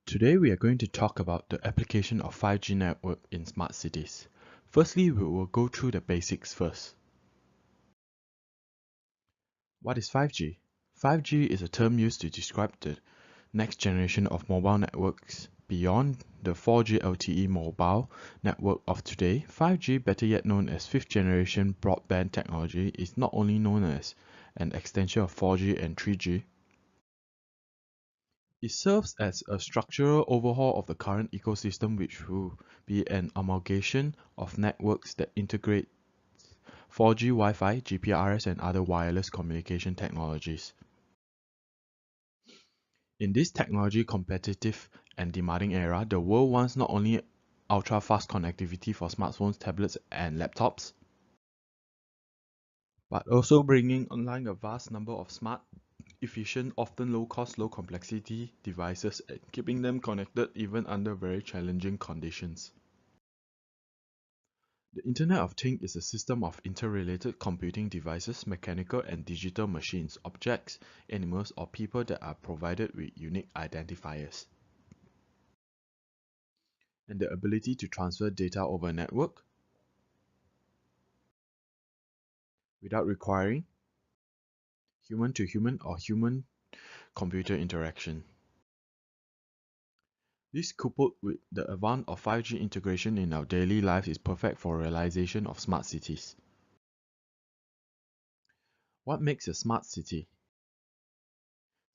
Today we are going to talk about the application of 5G network in smart cities. Firstly, we will go through the basics first. What is 5G? 5G is a term used to describe the next generation of mobile networks beyond the 4G LTE mobile network of today. 5G, better yet known as 5th generation broadband technology, is not only known as an extension of 4G and 3G. It serves as a structural overhaul of the current ecosystem, which will be an amalgamation of networks that integrate 4G, Wi-Fi, GPRS, and other wireless communication technologies. In this technology competitive and demanding era, the world wants not only ultra-fast connectivity for smartphones, tablets, and laptops, but also bringing online a vast number of smart, efficient, often low-cost, low-complexity devices and keeping them connected even under very challenging conditions. The Internet of Things is a system of interrelated computing devices, mechanical and digital machines, objects, animals, or people that are provided with unique identifiers. And the ability to transfer data over a network without requiring human-to-human or human-computer interaction. This, coupled with the advance of 5G integration in our daily lives, is perfect for realization of smart cities. What makes a smart city?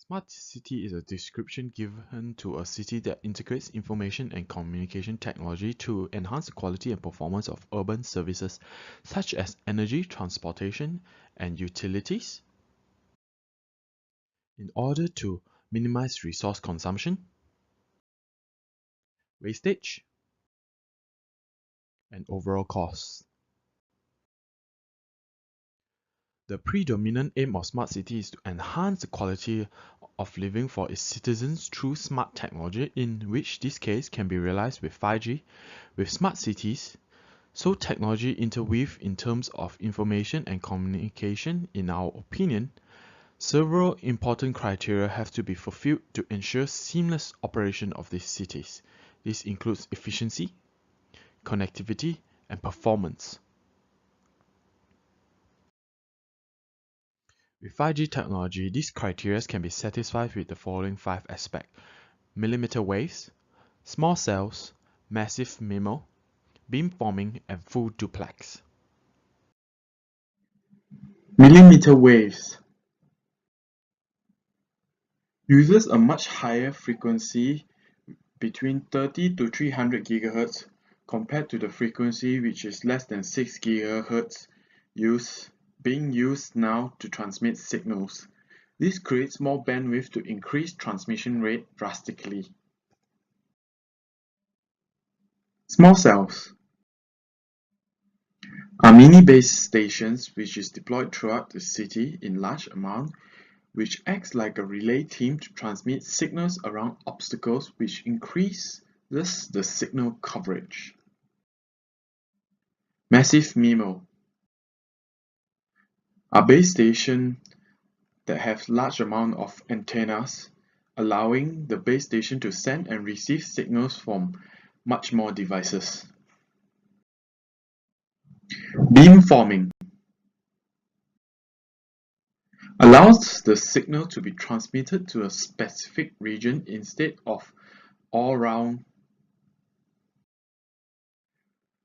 Smart city is a description given to a city that integrates information and communication technology to enhance the quality and performance of urban services such as energy, transportation, and utilities in order to minimize resource consumption, wastage, and overall costs. The predominant aim of smart city is to enhance the quality of living for its citizens through smart technology, in which this case can be realized with 5G. With smart cities, so technology interweave in terms of information and communication, in our opinion, several important criteria have to be fulfilled to ensure seamless operation of these cities. This includes efficiency, connectivity, and performance. With 5G technology, these criteria can be satisfied with the following 5 aspects: millimeter waves, small cells, massive MIMO, beamforming, and full duplex. Millimeter waves uses a much higher frequency between 30 to 300 GHz compared to the frequency which is less than 6 GHz being used now to transmit signals. This creates more bandwidth to increase transmission rate drastically. Small cells are mini base stations which is deployed throughout the city in large amount, which acts like a relay team to transmit signals around obstacles, which increases the signal coverage. Massive MIMO are base stations that have large amount of antennas, allowing the base station to send and receive signals from much more devices. Beamforming allows the signal to be transmitted to a specific region instead of all around.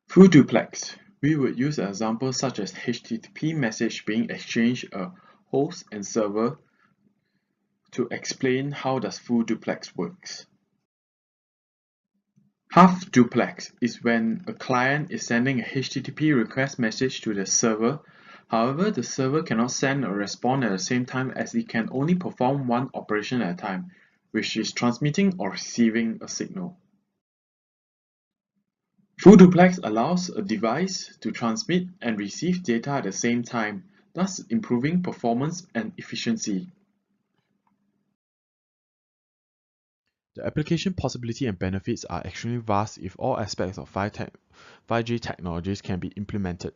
Full duplex, we would use examples such as HTTP message being exchanged a host and server to explain how does full duplex works. Half duplex is when a client is sending a HTTP request message to the server. However, the server cannot send or respond at the same time, as it can only perform one operation at a time, which is transmitting or receiving a signal. Full duplex allows a device to transmit and receive data at the same time, thus improving performance and efficiency. The application possibility and benefits are extremely vast if all aspects of 5G technologies can be implemented.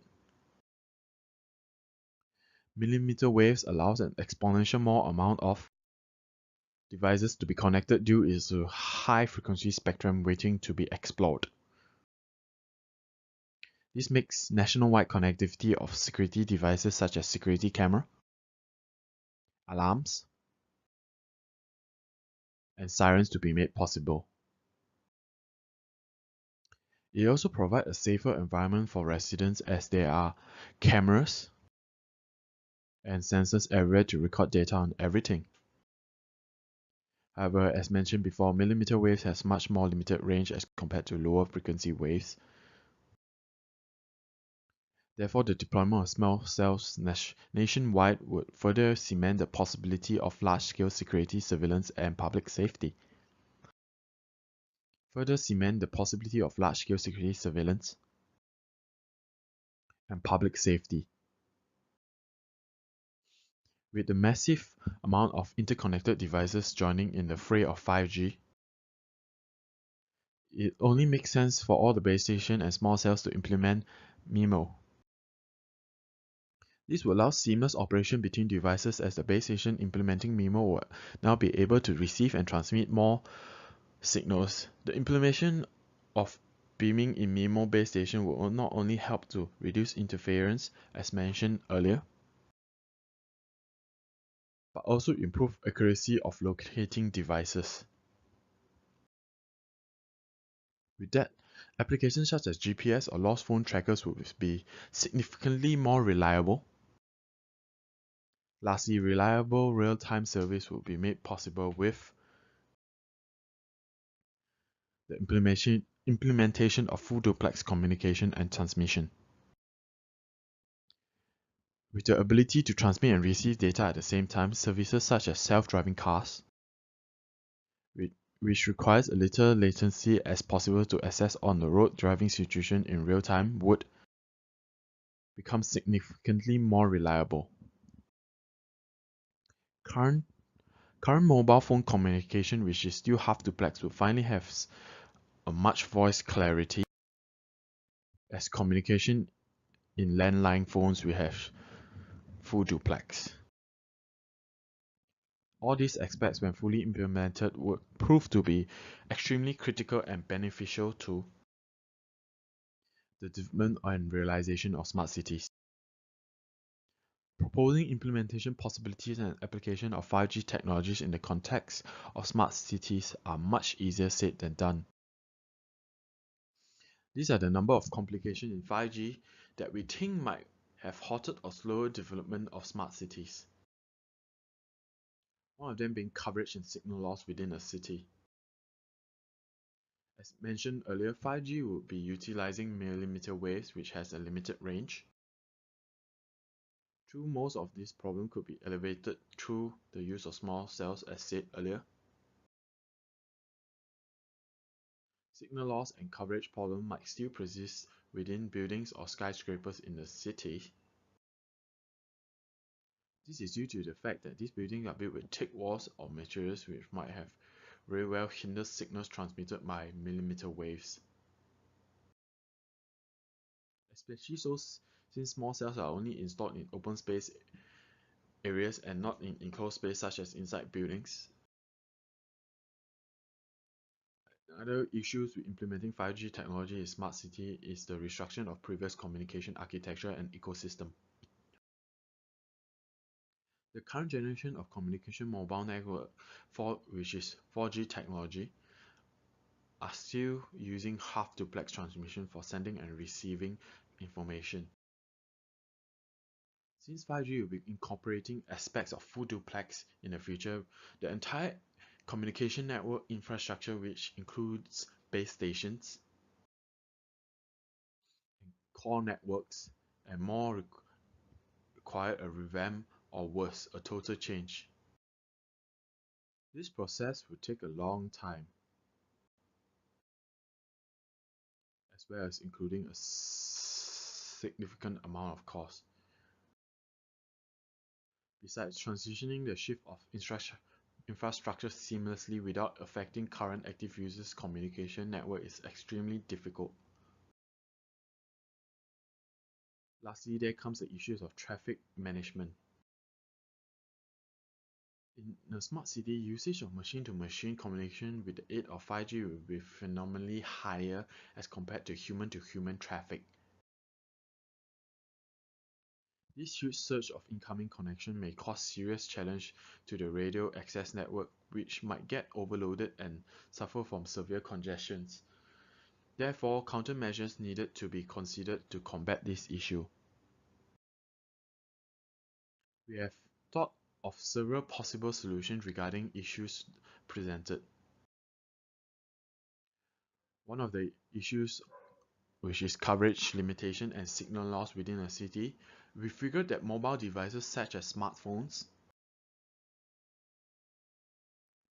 Millimeter waves allows an exponential more amount of devices to be connected due to high frequency spectrum waiting to be explored. This makes nationwide connectivity of security devices such as security camera, alarms, and sirens to be made possible. It also provides a safer environment for residents as there are cameras and sensors everywhere to record data on everything. However, as mentioned before, millimeter waves has much more limited range as compared to lower frequency waves. Therefore, the deployment of small cells nationwide would further cement the possibility of large-scale security surveillance and public safety. Further cement the possibility of large-scale security surveillance and public safety. With the massive amount of interconnected devices joining in the fray of 5G, it only makes sense for all the base stations and small cells to implement MIMO. This will allow seamless operation between devices as the base station implementing MIMO will now be able to receive and transmit more signals. The implementation of beaming in MIMO base station will not only help to reduce interference as mentioned earlier, but also improve accuracy of locating devices. With that, applications such as GPS or lost phone trackers will be significantly more reliable. Lastly, reliable real-time service will be made possible with the implementation of full duplex communication and transmission. With the ability to transmit and receive data at the same time, services such as self-driving cars, which requires a little latency as possible to assess on-the-road driving situation in real time, would become significantly more reliable. Current mobile phone communication, which is still half duplex, will finally have a much voice clarity as communication in landline phones will have full duplex. All these aspects, when fully implemented, would prove to be extremely critical and beneficial to the development and realization of smart cities. Proposing implementation possibilities and application of 5G technologies in the context of smart cities are much easier said than done. These are the number of complications in 5G that we think might have halted or slowed development of smart cities. One of them being coverage and signal loss within a city. As mentioned earlier, 5G will be utilizing millimeter waves, which has a limited range. Through most of these problems could be elevated through the use of small cells as said earlier. Signal loss and coverage problem might still persist within buildings or skyscrapers in the city. This is due to the fact that these buildings are built with thick walls or materials which might have very well hindered signals transmitted by millimeter waves. Especially so since small cells are only installed in open space areas and not in enclosed space such as inside buildings. Other issues with implementing 5G technology in smart city is the restriction of previous communication architecture and ecosystem. The current generation of communication mobile network, which is 4G technology, are still using half duplex transmission for sending and receiving information. Since 5G will be incorporating aspects of full duplex in the future, the entire communication network infrastructure, which includes base stations, core networks, and more require a revamp or worse, a total change. This process will take a long time, as well as including a significant amount of cost. Besides, transitioning the shift of infrastructure seamlessly without affecting current active users' communication network is extremely difficult. Lastly, there comes the issues of traffic management. In a smart city, usage of machine-to-machine communication with the aid of 5G will be phenomenally higher as compared to human-to-human traffic. This huge surge of incoming connection may cause serious challenge to the radio access network, which might get overloaded and suffer from severe congestions. Therefore, countermeasures needed to be considered to combat this issue. We have thought of several possible solutions regarding issues presented. One of the issues, which is coverage limitation and signal loss within a city, we figured that mobile devices such as smartphones,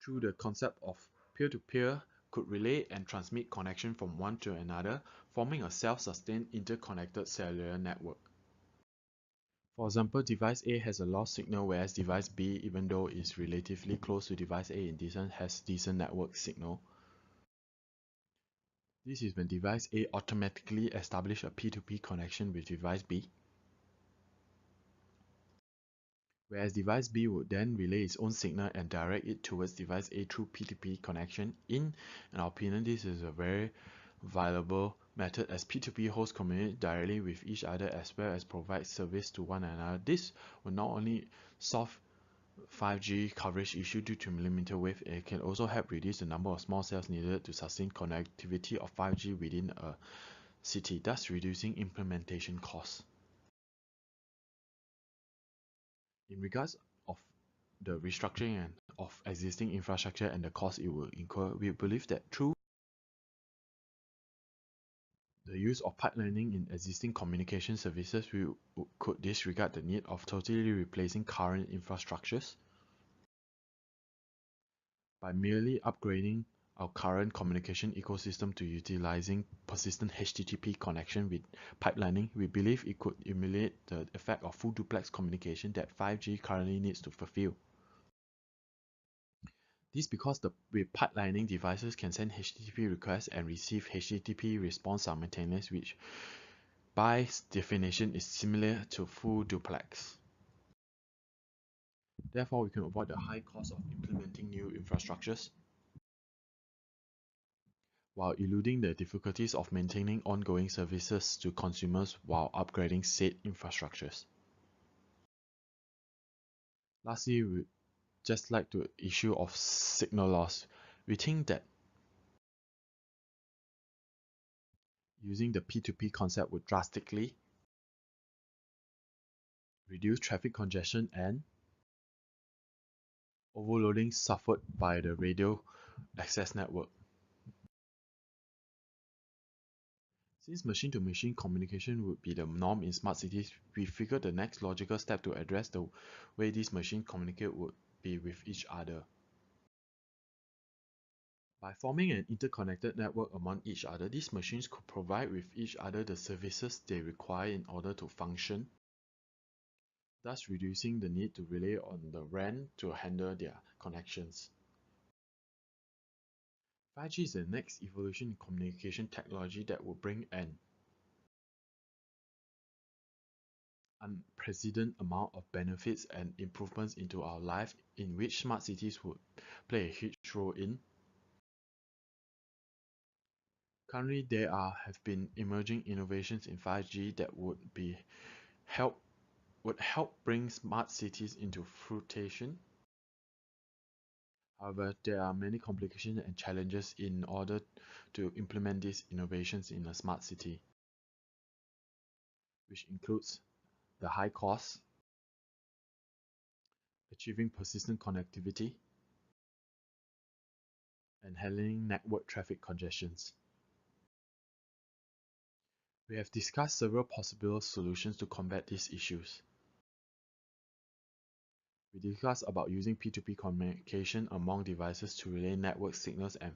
through the concept of peer-to-peer, could relay and transmit connection from one to another, forming a self-sustained interconnected cellular network. For example, device A has a lost signal, whereas device B, even though it's relatively close to device A in distance, has decent network signal. This is when device A automatically establishes a P2P connection with device B, whereas device B would then relay its own signal and direct it towards device A through P2P connection. In our opinion, this is a very viable method, as P2P hosts communicate directly with each other as well as provide service to one another. This will not only solve 5G coverage issue due to millimeter wave, it can also help reduce the number of small cells needed to sustain connectivity of 5G within a city, thus reducing implementation costs. In regards of the restructuring of existing infrastructure and the cost it will incur, we believe that through the use of pipelining in existing communication services, we could disregard the need of totally replacing current infrastructures by merely upgrading our current communication ecosystem to utilizing persistent HTTP connection with pipelining. We believe it could emulate the effect of full duplex communication that 5G currently needs to fulfill. This because with pipelining, devices can send HTTP requests and receive HTTP response simultaneously, which by definition is similar to full duplex. Therefore, we can avoid the high cost of implementing new infrastructures while eluding the difficulties of maintaining ongoing services to consumers while upgrading said infrastructures. Lastly, we would just like to issue of signal loss. We think that using the P2P concept would drastically reduce traffic congestion and overloading suffered by the radio access network. Since machine-to-machine communication would be the norm in smart cities, we figured the next logical step to address the way these machines communicate would be with each other. By forming an interconnected network among each other, these machines could provide with each other the services they require in order to function, thus reducing the need to rely on the RAN to handle their connections. 5G is the next evolution in communication technology that will bring an unprecedented amount of benefits and improvements into our life, in which smart cities would play a huge role in. Currently, there have been emerging innovations in 5G that would help bring smart cities into fruition. However, there are many complications and challenges in order to implement these innovations in a smart city, which includes the high cost, achieving persistent connectivity, and handling network traffic congestions. We have discussed several possible solutions to combat these issues. We discussed about using P2P communication among devices to relay network signals and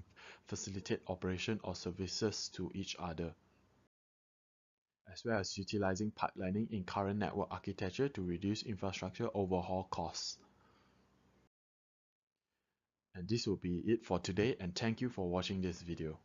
facilitate operation of services to each other, as well as utilizing pipelining in current network architecture to reduce infrastructure overhaul costs. And this will be it for today, and thank you for watching this video.